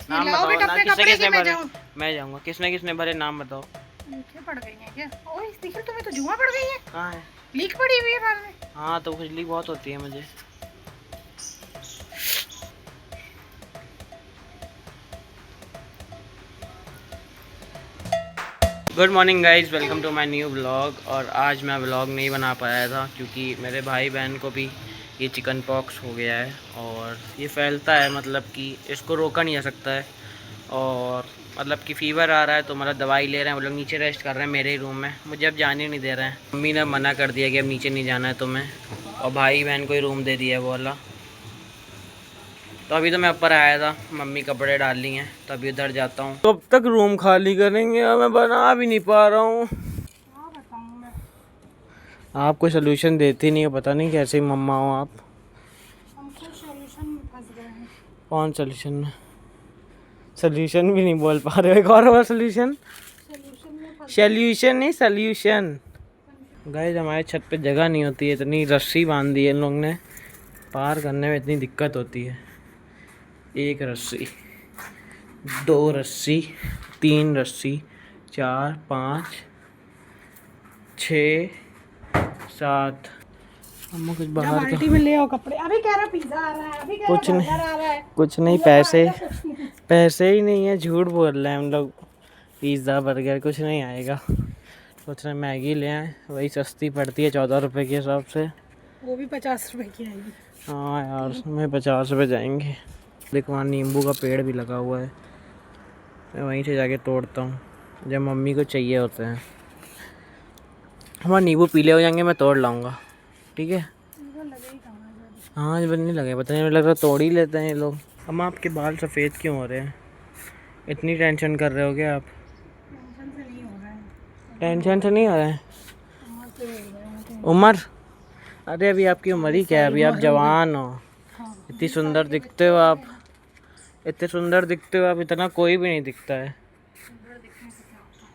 नाम लाओ बताओ बेटा ना, अपने किसने कपड़े किसने की, मैं भरे। जाऊं। मैं जाऊंगा, किसने किसने भरे नाम बताओ। नीचे पड़ गई है क्या? ओए निखिल तुम्हें तो जुआ पड़ गई है। कहाँ है? लीक पड़ी हुई है बाल में। हाँ तो खुजली बहुत होती है मुझे। Good morning guys, welcome to my new blog. और आज मैं ब्लॉग नहीं बना पाया था क्योंकि मेरे भाई बहन को भी ये चिकन पॉक्स हो गया है और ये फैलता है, मतलब कि इसको रोका नहीं जा सकता है। और मतलब कि फ़ीवर आ रहा है तो मतलब दवाई ले रहे हैं, वो लोग नीचे रेस्ट कर रहे हैं मेरे ही रूम में, मुझे अब जाने नहीं दे रहे हैं। मम्मी ने मना कर दिया कि अब नीचे नहीं जाना है तुम्हें, और भाई बहन को ही रूम दे दिया है वो वाला। तो अभी तो मैं ऊपर आया था, मम्मी कपड़े डाल ली हैं तो अभी उधर जाता हूँ। कब तक रूम खाली करेंगे, मैं बना भी नहीं पा रहा हूँ। क्या बताऊं मैं। आप कोई सोल्यूशन देती नहीं हो, पता नहीं कैसे मम्मा हो आप। हम खुद सॉल्यूशन में फंस गए हैं। कौन सोल्यूशन में? सोल्यूशन भी नहीं बोल पा रहे हो, एक और सोल्यूशन। सॉल्यूशन में फंस गए। सोल्यूशन नहीं, सोल्यूशन। गाइस हमारे छत पे जगह नहीं होती है, इतनी रस्सी बांध दी है इन लोग ने, पार करने में इतनी दिक्कत होती है। एक रस्सी, दो रस्सी, तीन रस्सी, 4 5 6 7। अम्मा कुछ जब बाहर का बाल्टी में ले आओ कपड़े। अभी कह रहा पिज्जा आ रहा है, अभी कह कुछ रहा नहीं, बर्गर आ रहा है। कुछ नहीं, पिज्जा पैसे आएगा कुछ नहीं। पैसे ही नहीं है, झूठ बोल रहे हैं हम लोग। पिज़्ज़ा बर्गर कुछ नहीं आएगा। सोच रहे मैगी ले आए, वही सस्ती पड़ती है 14 रुपये के हिसाब से। वो भी 50 रुपए की आएगी। हाँ यार, उसमें 50 रुपये जाएंगे। देखो वहाँ नींबू का पेड़ भी लगा हुआ है, मैं वहीं से जाके तोड़ता हूँ जब मम्मी को चाहिए होते हैं। हमारे नींबू पीले हो जाएंगे, मैं तोड़ लाऊंगा, ठीक है। हाँ ये नहीं लगे, पता नहीं, लग रहा तोड़ ही लेते हैं ये लोग। अम्मा आपके बाल सफ़ेद क्यों हो रहे हैं? इतनी टेंशन कर रहे हो क्या आप? टेंशन से नहीं हो रहा है। टेंशन से नहीं हो रहा है? उम्र से हो रहा है। उम्र? अरे अभी आपकी उम्र ही क्या है, अभी आप उम्र जवान हो, हाँ, इतनी सुंदर दिखते हो आप, इतने सुंदर दिखते हो आप, इतना कोई भी नहीं दिखता है। सुंदर दिखने से क्या होता है?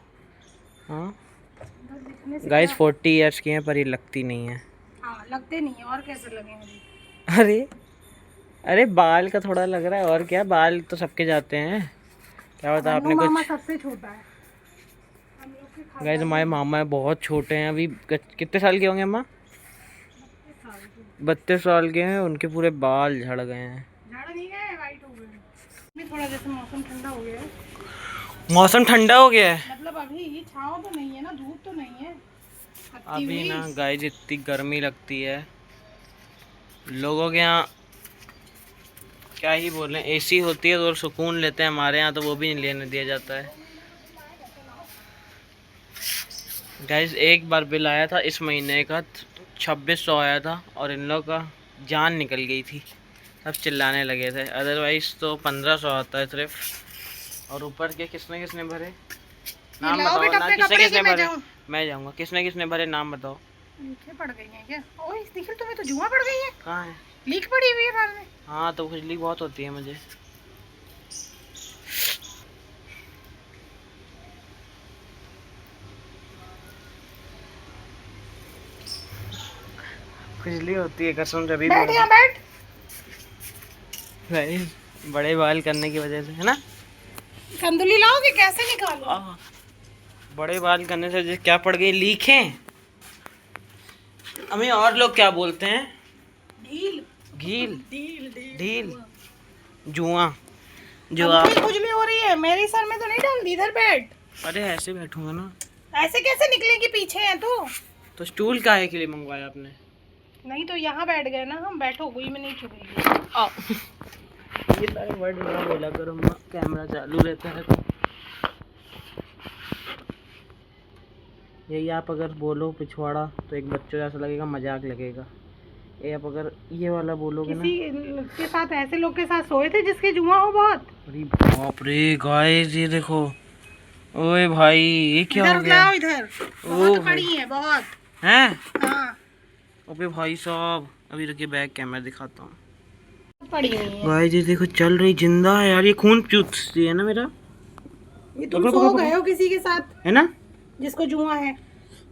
हाँ सुंदर दिखने से गाइस क्या? 40 ईयर्स की हैं पर ये लगती नहीं है। हाँ लगते नहीं है, और कैसे लगेंगे? अरे अरे बाल का थोड़ा लग रहा है, और क्या, बाल तो सबके जाते हैं, क्या बता मन्नू आपने मामा कुछ। सबसे छोटा है हम लोग के गाइस खानदान हमारे में। मामा है, बहुत छोटे हैं अभी। कितने साल के होंगे अम्मा? 32 साल के। 32 साल के हैं, उनके पूरे बाल झड़ गए हैं। झाड़ नहीं गए, वाइट हो गए हैं। अभी थोड़ा जैसे मौसम ठंडा हो गया है। मौसम ठंडा हो गया है मतलब अभी छाँव तो नहीं है ना, धूप तो नहीं है। तपती अभी हुई। ना गाइस, इतनी गर्मी लगती है लोगों के यहाँ, क्या ही बोलें। एसी होती है तो सुकून लेते हैं, हमारे यहाँ तो वो भी नहीं लेने दिया जाता है। गाइस एक बार बिल आया था इस महीने का, 2600 आया था, और इन लोगों का जान निकल गई थी, सब चिल्लाने लगे थे। अदरवाइज़ तो 1500 आता है सिर्फ। और ऊपर के किसने किसने भरे नाम लाओ बताओ बेटा ना, अपने किसने कपड़े किसने की, मैं भरे। जाऊं। मैं जाऊँगा, किसने किसने भरे नाम बताओ। नीचे पड़ गई है क्या? ओए निखिल तुम्हें तो जुआ पड़ गई है। कहाँ है? लीक पड़ी हुई है बाल में। हाँ तो खुजली बहुत होती है मुझे। खुजली होती है कसम से, अभी भी बैठ यहाँ बैठ। गाइस बड़े बाल करने की वजह से है ना। कंदुली लाओगे, कैसे निकालो? बड़े बाल करने से क्या पड़ गई, लीक है। हमें और लोग क्या बोलते हैं? ढील। घील, ढील ढील। ढील, जुआ, अब जुआ। मुझे खुजली हो रही है, मेरे सर में तो नहीं डाल दी, इधर बैठ। अरे ऐसे बैठूंगा ना। ऐसे कैसे निकलेगी, पीछे है तो स्टूल काहे के लिए मंगवाया आपने? नहीं तो यहाँ बैठ गए ना हम, बैठो हुई में नहीं चुभेगी। ये सारे वर्ड ना बोला करो, कैमरा चालू रहता है तो। यही आप अगर बोलो पिछवाड़ा तो एक बच्चों जैसा लगेगा, मजाक लगेगा। ये आप अगर ये वाला बोलोगे ना। किसी के साथ, ऐसे लोग के साथ सोए थे जिसके जुआ हो बहुत। अरे बाप रे गाइस, ये देखो, ओए भाई ये क्या हो इधर गया? लाओ, इधर बहुत पड़ी है, बहुत हैं? हाँ अबे भाई साहब, अभी रुकिए बैक कैमरा दिखाता हूँ। पड़ी हुई है। गाइस ये देखो, चल रही, जिंदा है यार, ये खून चूसती है ना मेरा। ये तुम सो गए हो किसी के साथ है ना जिसको जुआ है।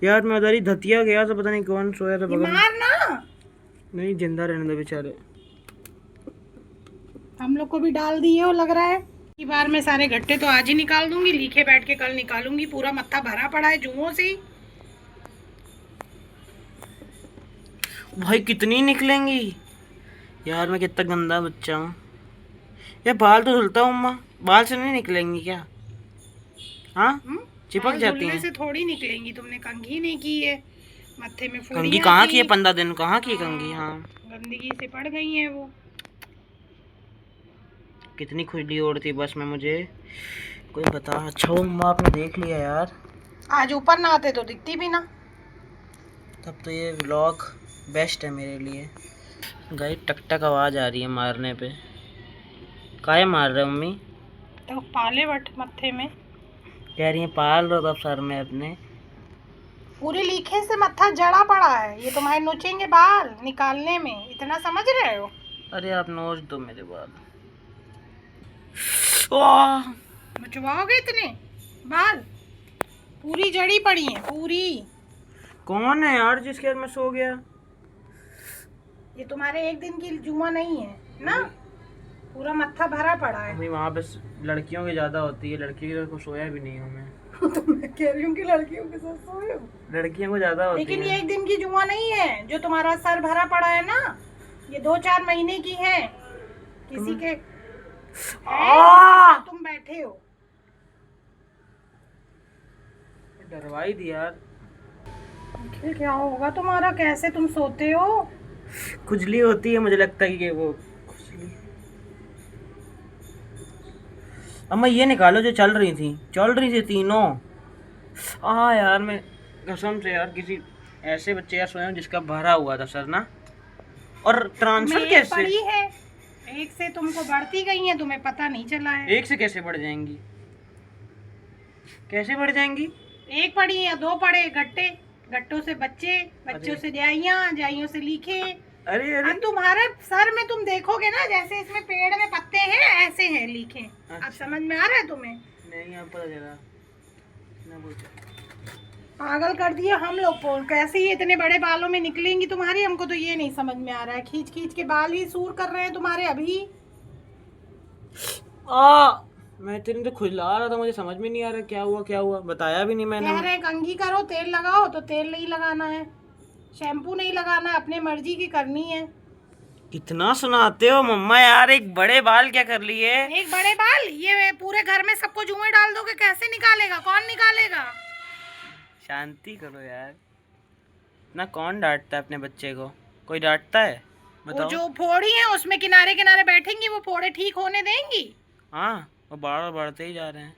यार, मैं उधर ही धतिया गया तो पता नहीं कौन सोया था ये बगल में। मार ना, नहीं जिंदा रहने दो बेचारे। हम लोग को भी डाल दिए हो लग रहा है। की बार मैं सारे गट्टे तो आज ही निकाल दूंगी, लीखे बैठ के कल निकालूंगी। पूरा मत्था भरा पड़ा है जुओं से। भाई कितनी निकलेंगी यार, मैं कितना गंदा बच्चा हूँ। ये बाल तो धुलता हूँ अम्मा, बाल से नहीं निकलेंगी क्या? हाँ चिपक जाती हैं। से थोड़ी निकलेंगी, तुमने कंघी नहीं की है, मत्थे में कंघी कहाँ की है? 15 दिन कहाँ की कंघी? हाँ गंदगी से पड़ गई है वो। कितनी खुजली हो रही थी बस में, मुझे कोई बता। अच्छा वो अम्मा आपने देख लिया यार, आज ऊपर ना आते तो दिखती भी ना। तब तो ये व्लॉग बेस्ट है मेरे लिए। गाइस टक टक आवाज आ रही है मारने पे। काहे मार रहे हो मम्मी? तो पाले बट मत्थे में कह रही है पाल रहे हो तब सर में अपने। पूरे लीखे से मत्था जड़ा पड़ा है, ये तुम्हारे नोचेंगे बाल निकालने में, इतना समझ रहे हो? अरे आप नोच दो मेरे बाल। मचवाओगे इतने बाल? पूरी जड़ी पड़ी है पूरी। कौन है यार जिसके घर में सो गया? ये तुम्हारे एक दिन की जुआ नहीं है ना, पूरा मत्था भरा पड़ा है। मम्मी वहाँ पे लड़कियों की ज्यादा होती है, लड़कियों को सोया भी नहीं हूँ मैं। तो मैं कह रही हूँ कि लड़कियों के साथ सोए हो। लड़कियों को ज्यादा होती है। लेकिन ये एक दिन की जुआ नहीं है जो तुम्हारा सर भरा पड़ा है ना, ये 2-4 महीने की है। किसी के तुम बैठे हो। डरवाई दी यार। क्या होगा तुम्हारा, कैसे तुम सोते हो? खुजली होती है, मुझे लगता है कि वो खुजली। अम्मा ये निकालो जो चल रही थी तीनों। यार मैं कसम से यार किसी ऐसे बच्चे यार सोए जिसका भरा हुआ था सर ना। और ट्रांसफर कैसे पड़ी है? एक से तुमको बढ़ती गई है, तुम्हें पता नहीं चला है। एक से कैसे बढ़ जाएंगी? कैसे बढ़ जाएंगी? एक पड़ी या 2 पड़े गट्टे, गट्टों से बच्चे, बच्चों से जाइयां, जाइयों से लीखे। अरे तुम्हारे सर में तुम देखोगे ना, जैसे इसमें पेड़ में पत्ते हैं ऐसे हैं लीखे। अच्छा। अब समझ में आ रहा है तुम्हें? नहीं अब पता चला ना। पागल कर दिया हम लोग को। कैसे ही इतने बड़े बालों में निकलेंगी तुम्हारी, हमको तो ये नहीं समझ में आ रहा है। खींच खींच के बाल ही सूर कर रहे हैं तुम्हारे अभी। मैं इतनी तो खुजला रहा था, मुझे समझ में नहीं आ रहा क्या हुआ बताया भी नहीं मैंने। कह रहे हैं कंघी करो, तेल लगाओ, तो तेल नहीं लगाना है, शैम्पू नहीं लगाना है, अपने मर्जी की करनी है। कितना सुनाते हो मम्मा यार, एक बड़े बाल क्या कर लिए? एक बड़े बाल? ये पूरे घर में सबको जुएं डाल दोगे, कैसे निकालेगा? कौन निकालेगा? शांति करो यार। ना कौन डांटता है अपने बच्चे को? कोई डांटता है बताओ? वो जो फोड़ी है उसमें किनारे किनारे बैठेंगी, वो फोड़े ठीक होने देंगी? हाँ वो बार बढ़ते ही जा रहे हैं।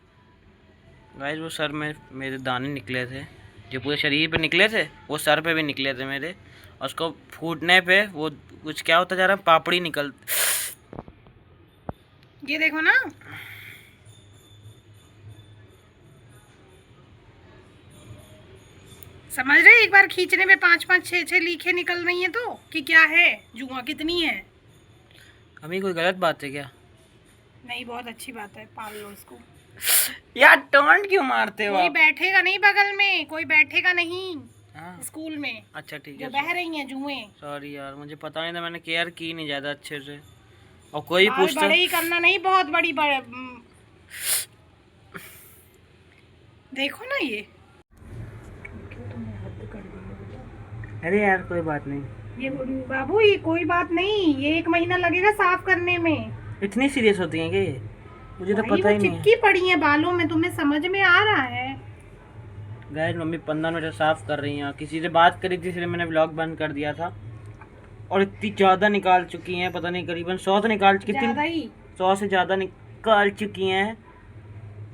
गाइस वो सर में मेरे दाने निकले थे, जो पूरे शरीर पे निकले थे वो सर पे भी निकले थे मेरे। और उसको फूटने पे वो कुछ क्या होता जा रहा है, पापड़ी निकल। ये देखो ना, समझ रहे? एक बार खींचने में 5-5 6-6 लीखे निकल रही हैं, तो कि क्या है जुआ कितनी है? अभी कोई गलत बात है क्या? नहीं, बहुत अच्छी बात है, पाल लो इसको। यार टोंट क्यों मारते हो? कोई बैठेगा नहीं बगल में, कोई बैठेगा नहीं स्कूल में। अच्छा ठीक जो है, बह रही हैं जुएं। सॉरी यार मुझे पता नहीं था, मैंने केयर की नहीं ज्यादा अच्छे से। और कोई पूछता बड़े ही करना नहीं, बहुत बड़ी देखो ना ये। अरे यार कोई बात नहीं। ये बाबू, ये कोई बात नहीं, ये 1 महीना लगेगा साफ करने में। इतनी सीरियस होती हैं क्या ये? मुझे तो पता ही नहीं है। चिपकी पड़ी है बालों में, तुम्हें समझ में आ रहा है? गाइस मम्मी 15 मिनट साफ कर रही हैं, किसी से बात करी थी इसलिए मैंने व्लॉग बंद कर दिया था। और इतनी ज़्यादा निकाल चुकी हैं, पता नहीं करीबन 100 तो निकाल चुकी थी, 100 से ज़्यादा निकाल चुकी हैं।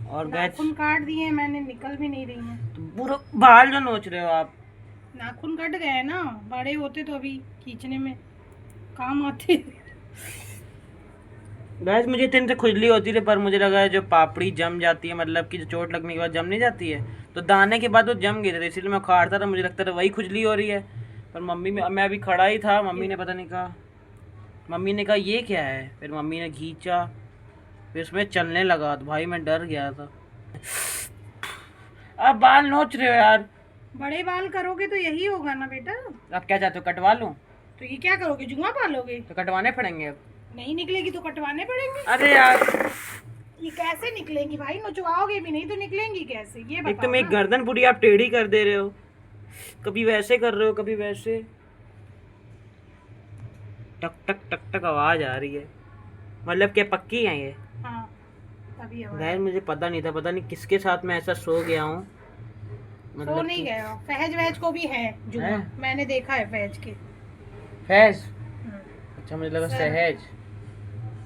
और नाखून काट दिए हैं मैंने, निकल भी नहीं रही हैं। तो पूरा बाल जो नोच रहे हो आप। नाखून कट गए ना, बड़े होते तो अभी खींचने में काम आते। गाइस मुझे इतनी से खुजली होती थी, पर मुझे लगा है जो पापड़ी जम जाती है, मतलब कि जो चोट लगने के बाद जम नहीं जाती है, तो दाने के बाद वो जम गए थे, इसलिए मैं उखाड़ता था, मुझे लगता था वही खुजली हो रही है। पर मम्मी मैं अभी खड़ा ही था, मम्मी ने पता नहीं कहा, मम्मी ने कहा ये क्या है, फिर मम्मी ने खींचा, फिर उसमें चलने लगा, तो भाई मैं डर गया था। अब बाल नोच रहे हो यार। बड़े बाल करोगे तो यही होगा ना बेटा। आप क्या चाहते हो, कटवा लूं? तो ये क्या करोगे, जुआ पालोगे? तो कटवाने पड़ेंगे अब। नहीं निकलेगी तो कटवाने पड़ेंगे। अरे यार ये कैसे निकलेंगी भाई? नचवाओगे भी नहीं तो निकलेंगी कैसे? ये एक तो बताओ मेरी ना। गर्दन पूरी आप टेढ़ी कर दे रहे हो, कभी वैसे कर रहे हो कभी वैसे, टक टक टक टक आवाज आ रही है। मतलब क्या पक्की है ये? हाँ तभी आवाज। गाइस मुझे पता नहीं था, पता नहीं किसके साथ मैं ऐसा सो गया हूँ। सो मतलब नहीं कि गए हो, फहज वहज को भी है जुआ। है? मैंने देखा है फहज के। फैज? हम्म। अच्छा मुझे लगा सर। सहज।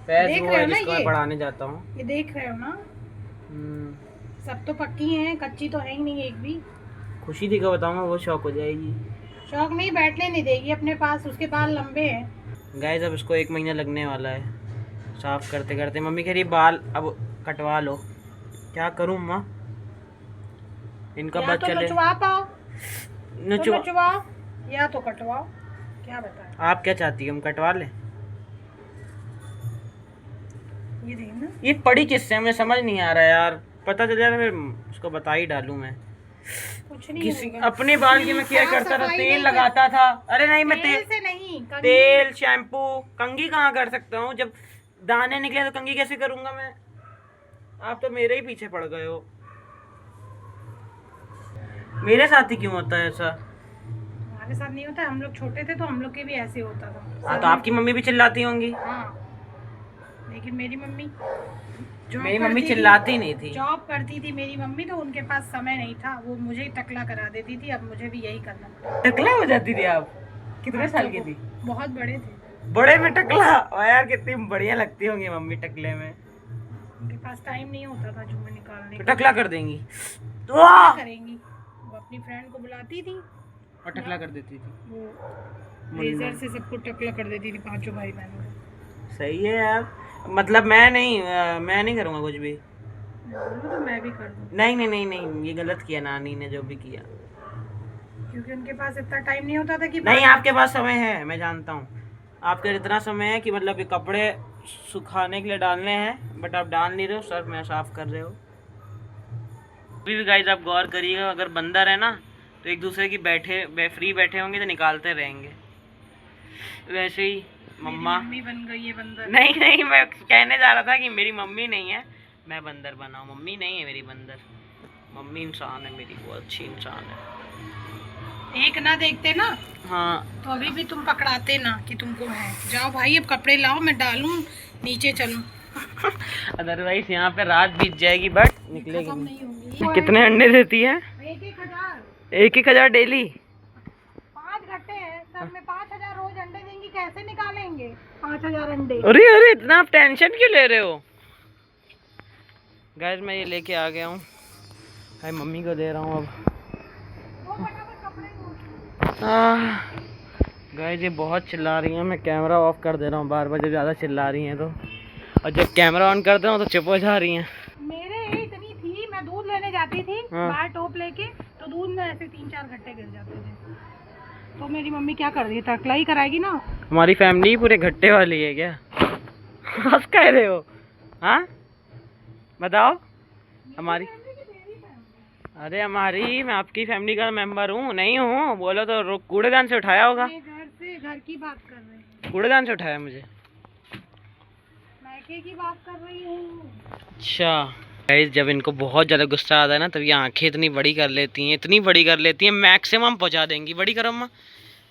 फैज देख वो रहे है हो ना जिसको मैं ये? पढ़ाने जाता हूँ। ये देख रहे हो ना? हम्म, सब तो पक्की हैं, कच्ची तो है ही नहीं एक भी। खुशी दी का बताऊंगा वो शौक हो जाएगी। शौक नहीं, बैठने नहीं देगी अपने पास, उसके बाल लंबे हैं। गाइस अब इसको 1 महीना लगने वाला है साफ करते करते। मम्मी कह रही बाल अब कटवा लो। क्या करूँ माँ, इनका या बस तो चले नचवा पाओ तो नचवा। नचवाओ, या तो कटवाओ। क्या बताएं? आप क्या चाहती है हम कटवा लें? ये देखना। ये पड़ी किससे मुझे समझ नहीं आ रहा है यार, पता चल जाए तो फिर उसको बता ही डालूं मैं। कुछ नहीं किसी होगा। अपने बाल की मैं केयर साफ करता था, सफाई तेल नहीं लगाता था। अरे नहीं मैं तेल से नहीं, तेल शैम्पू कंघी कहाँ कर सकता हूँ? जब दाने निकले तो कंघी कैसे करूंगा मैं? आप तो मेरे ही पीछे पड़ गए हो। मेरे साथ ही क्यों होता है ऐसा? हमारे साथ नहीं होता, हम लोग छोटे थे तो हम लोग के भी ऐसे होता था। हाँ तो आपकी मम्मी भी चिल्लाती होंगी। हाँ लेकिन मेरी मम्मी मेरी मम्मी चिल्लाती नहीं थी। जॉब करती थी मेरी मम्मी, तो उनके पास समय नहीं था, वो मुझे ही टकला करा देती थी। अब मुझे भी यही करना पड़ता। टकला हो जाती थी आप? कितने साल की थी? बहुत बड़े थे। बड़े में टकला? और यार कितनी बढ़िया लगती होंगी मम्मी टकले में। उनके पास टाइम नहीं होता था जुम्मे निकालने तो का। टकला कर देंगी तो क्या करेंगी? वो अपनी फ्रेंड को बुलाती थी और टकला कर देती थी। वो लेजर से सबको टकला कर देती थी, पांचों भाई बहनों को। सही है यार। मतलब मैं नहीं करूँगा कुछ भी। बोलो तो मैं भी कर दूँ। नहीं नहीं नहीं नहीं, ये गलत किया नानी ने जो भी किया। क्योंकि उनके पास इतना टाइम नहीं होता था कि नहीं आपके पास समय है, मैं जानता हूँ आपके इतना समय है कि मतलब ये कपड़े सुखाने के लिए डालने हैं, बट आप डाल नहीं रहे हो, सर मैं साफ कर रहे हो। अभी भी गाइस आप गौर करिएगा, अगर बंदर है ना तो एक दूसरे की फ्री बैठे होंगे तो निकालते रहेंगे। वैसे ही मम्मा मम्मी बन गई है बंदर। नहीं नहीं, मैं कहने जा रहा था कि मेरी मम्मी नहीं है, मैं बंदर बना हूँ। मम्मी नहीं है मेरी बंदर, मम्मी इंसान है मेरी, बहुत अच्छी इंसान है। एक ना देखते ना हाँ तो अभी भी तुम पकड़ाते ना कि तुमको है। जाओ भाई अब कपड़े लाओ, मैं डालूं नीचे चलूं। अदरवाइज यहाँ पे रात बीत जाएगी बट निकलेगी खत्म नहीं। नहीं होंगी। कितने अंडे देती है? 1,000 1,000 डेली? 5 घंटे हैं सब में, 5,000 रोज अंडे देंगी, कैसे निकालेंगे 5,000 अंडे? अरे अरे इतना आप टेंशन क्यों ले रहे हो? गाइस मैं ये लेके आ गया हूँ, भाई मम्मी को दे रहा हूँ अब। गाइस ये बहुत चिल्ला रही हैं, मैं कैमरा ऑफ कर दे रहा हूँ बार बार जब ज़्यादा चिल्ला रही हैं तो, और जब कैमरा ऑन करते हो तो चुप हो जा रही हैं। मेरे इतनी थी, मैं दूध लेने जाती थी हाँ। बाहर टोप लेके, तो दूध में ऐसे 3-4 घंटे गिर जाते थे। तो मेरी मम्मी क्या कर रही है, टकला ही कराएगी ना। हमारी फैमिली पूरे घट्टे वाली है क्या? हंस कह रहे हो? हाँ बताओ। हमारी अरे हमारी, मैं आपकी फैमिली का मेंबर हूँ नहीं हूँ? बोलो तो कूड़ेदान से उठाया होगा। घर की बात कर रहे हैं, कूड़ेदान से उठाया मुझे। मैके की बात कर रही हूँ। अच्छा गाइस जब इनको बहुत ज़्यादा गुस्सा आता है ना तब ये आंखें इतनी बड़ी कर लेती हैं, इतनी बड़ी कर लेती हैं, मैक्सिमम पहुंचा देंगी। बड़ी करो अम्मा,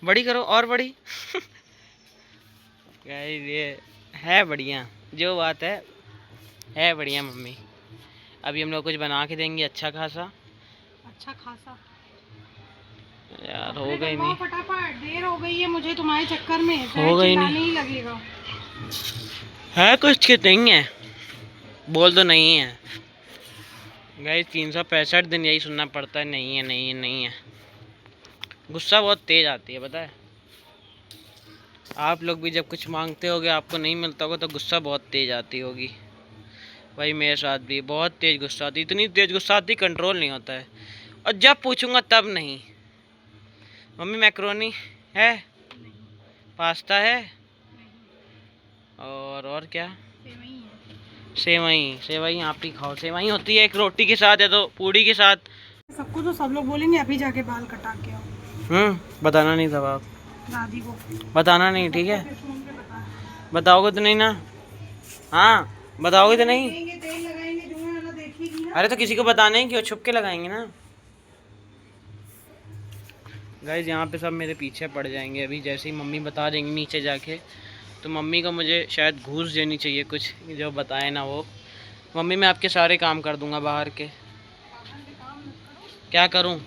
बड़ी करो और बड़ी। गाइस ये है बढ़िया, जो बात है बढ़िया मम्मी। अभी हम लोग कुछ बना के देंगे अच्छा खासा। अच्छा खासा यार हो गई नहीं, फटाफट, देर हो गई है मुझे तुम्हारे चक्कर में, हो गई नहीं ही लगेगा। है कुछ कि नहीं है? बोल दो नहीं है। गाइस 365 दिन यही सुनना पड़ता है, नहीं है नहीं है नहीं है। गुस्सा बहुत तेज आती है पता है। आप लोग भी जब कुछ मांगते होगे आपको नहीं मिलता होगा तो गुस्सा बहुत तेज आती होगी। भाई मेरे साथ भी बहुत तेज गुस्सा आती, इतनी तेज गुस्सा आती कंट्रोल नहीं होता है। और जब पूछूंगा तब नहीं। मम्मी मैक्रोनी है, पास्ता है, और क्या? सेवई आप ही खाओ। सेवई होती है एक रोटी के साथ या तो पूड़ी के साथ। सबको तो सब लोग बोलेंगे अभी जाके बाल कटा के आओ। बताना नहीं था आप, दादी को बताना नहीं ठीक है? फोन पे बता। बताओगे तो नहीं ना? हाँ बताओगे तो नहीं? तेल लगाएंगे जो अरे तो किसी को बताने क्यों, छुप के लगाएंगे ना। गाइस यहाँ पे सब मेरे पीछे पड़ जाएंगे अभी, जैसे ही मम्मी बता देंगी नीचे जाके। तो मम्मी को मुझे शायद घूस देनी चाहिए कुछ, जो बताए ना वो। मम्मी मैं आपके सारे काम कर दूंगा बाहर के। क्या करूं?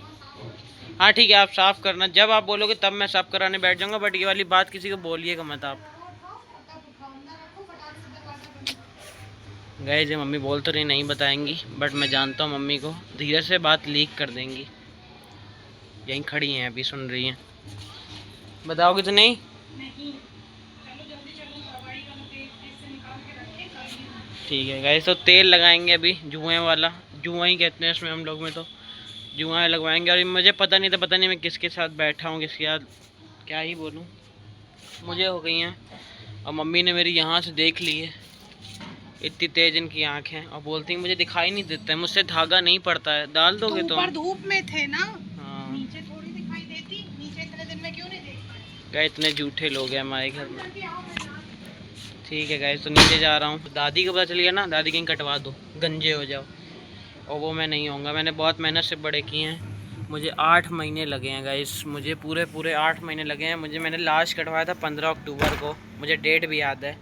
हाँ ठीक है, आप साफ़ करना, जब आप बोलोगे तब मैं साफ़ कराने बैठ जाऊंगा, बट ये वाली बात किसी को बोलिएगा मत आप। गए जे मम्मी बोल तो रही नहीं बताएंगी, बट मैं जानता हूँ मम्मी को, धीरे से बात लीक कर देंगी। यहीं खड़ी हैं अभी, सुन रही हैं। बताओगे तो नहीं? ठीक है गाइस, तो तेल लगाएंगे अभी जुएँ वाला, जुआ ही कहते हैं इसमें हम लोग में, तो जुआ लगवाएंगे। और मुझे पता नहीं था, पता नहीं मैं किसके साथ बैठा हूँ, किसके साथ क्या ही बोलूँ, मुझे हो गई हैं। और मम्मी ने मेरी यहाँ से देख ली है, इतनी तेज इनकी आँखें, और बोलती हैं मुझे दिखाई नहीं देता है, मुझसे धागा नहीं पड़ता है। डाल दोगे तो? ऊपर धूप में थे ना। हाँ, नीचे थोड़ी दिखाई देती, नीचे इतने दिन में क्यों नहीं देख पाए? क्या इतने झूठे लोग हैं हमारे घर में। ठीक है गाइस, तो नीचे जा रहा हूँ। दादी को पता चल गया ना, दादी कहीं कटवा दो, गंजे हो जाओ, और वो मैं नहीं होऊंगा। मैंने बहुत मेहनत से बड़े किए हैं, मुझे 8 महीने लगे हैं गाइस, मुझे पूरे 8 महीने लगे हैं मुझे। मैंने लास्ट कटवाया था 15 अक्टूबर को, मुझे डेट भी याद है।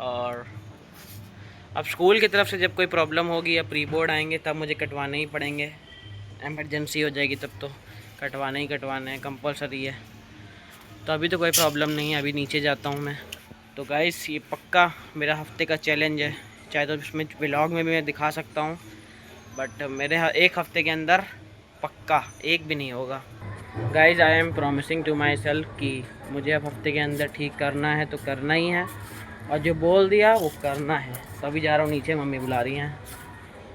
और अब स्कूल की तरफ से जब कोई प्रॉब्लम होगी या प्री बोर्ड आएंगे तब मुझे कटवाने ही पड़ेंगे, एमरजेंसी हो जाएगी तब तो कटवाने ही कटवाने हैं, कंपलसरी है। तो अभी तो कोई प्रॉब्लम नहीं है, अभी नीचे जाता हूँ मैं। तो गाइस ये पक्का मेरा हफ्ते का चैलेंज है, चाहे तो इसमें व्लॉग में भी मैं दिखा सकता हूँ, बट मेरे एक हफ्ते के अंदर पक्का एक भी नहीं होगा। Guys I am promising to myself कि मुझे अब हफ्ते के अंदर ठीक करना है तो करना ही है, और जो बोल दिया वो करना है। तो अभी जा रहा हूँ नीचे, मम्मी बुला रही हैं।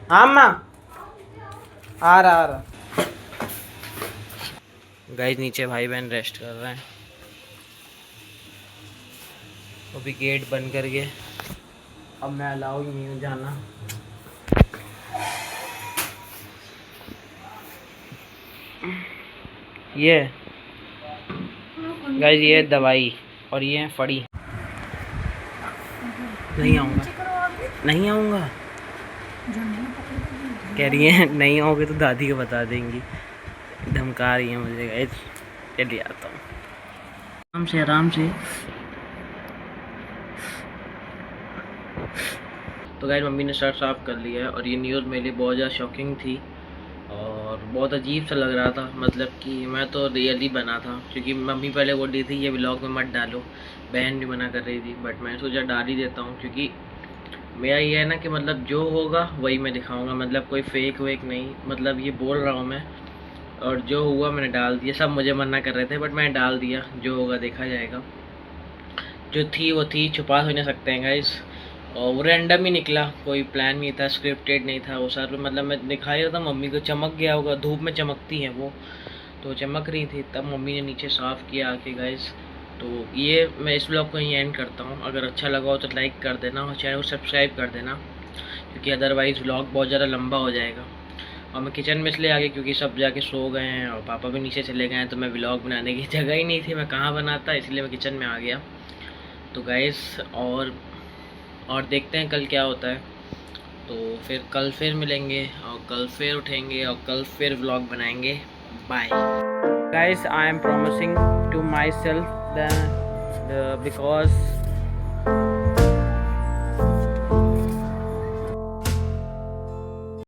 हाँ माँ, आ रहा। गाइस नीचे भाई बहन रेस्ट कर रहे हैं, अभी गेट बंद करके अब मैं अलाउ ही नहीं हूँ जाना। ये गाइस ये दवाई और ये है फड़ी। नहीं आऊँगा, नहीं आऊँगा कह रही है, नहीं आओगे तो दादी को बता देंगी, धमका रही है मुझे। गाइस चलिए आता हूँ, आराम से आराम से। तो गाइस मम्मी ने शर्ट साफ़ कर लिया है, और ये न्यूज़ मेरे लिए बहुत ज़्यादा शॉकिंग थी और बहुत अजीब सा लग रहा था। मतलब कि मैं तो रियली बना था, क्योंकि मम्मी पहले बोल रही थी ये व्लॉग में मत डालो, बहन भी मना कर रही थी, बट मैंने सोचा डाल ही देता हूँ, क्योंकि मेरा ये है ना कि मतलब जो होगा वही मैं दिखाऊंगा, मतलब कोई फेक वेक नहीं, मतलब ये बोल रहा हूँ मैं, और जो हुआ मैंने डाल दिया। सब मुझे मना कर रहे थे बट मैंने डाल दिया, जो होगा देखा जाएगा। जो थी वो थी, छुपा हो नहीं सकते हैं गाइस। और वो रैंडम ही निकला, कोई प्लान नहीं था, स्क्रिप्टेड नहीं था वो सर। मतलब मैं दिखा ही रहा था, मम्मी को चमक गया होगा, धूप में चमकती हैं वो, तो चमक रही थी, तब मम्मी ने नीचे साफ़ किया आके गाइस। तो ये मैं इस ब्लॉग को यहीं एंड करता हूँ। अगर अच्छा लगा हो तो लाइक कर देना और चैनल को सब्सक्राइब कर देना, क्योंकि अदरवाइज़ व्लॉग बहुत ज़्यादा लंबा हो जाएगा। और मैं किचन में इसलिए आ गया क्योंकि सब जाके सो गए हैं और पापा भी नीचे चले गए हैं, तो मैं व्लॉग बनाने की जगह ही नहीं थी, मैं कहाँ बनाता, इसलिए मैं किचन में आ गया। तो गाइस और देखते हैं कल क्या होता है। तो फिर कल फिर मिलेंगे और कल फिर उठेंगे और कल फिर व्लॉग बनाएंगे। Bye guys, I am promising to myself because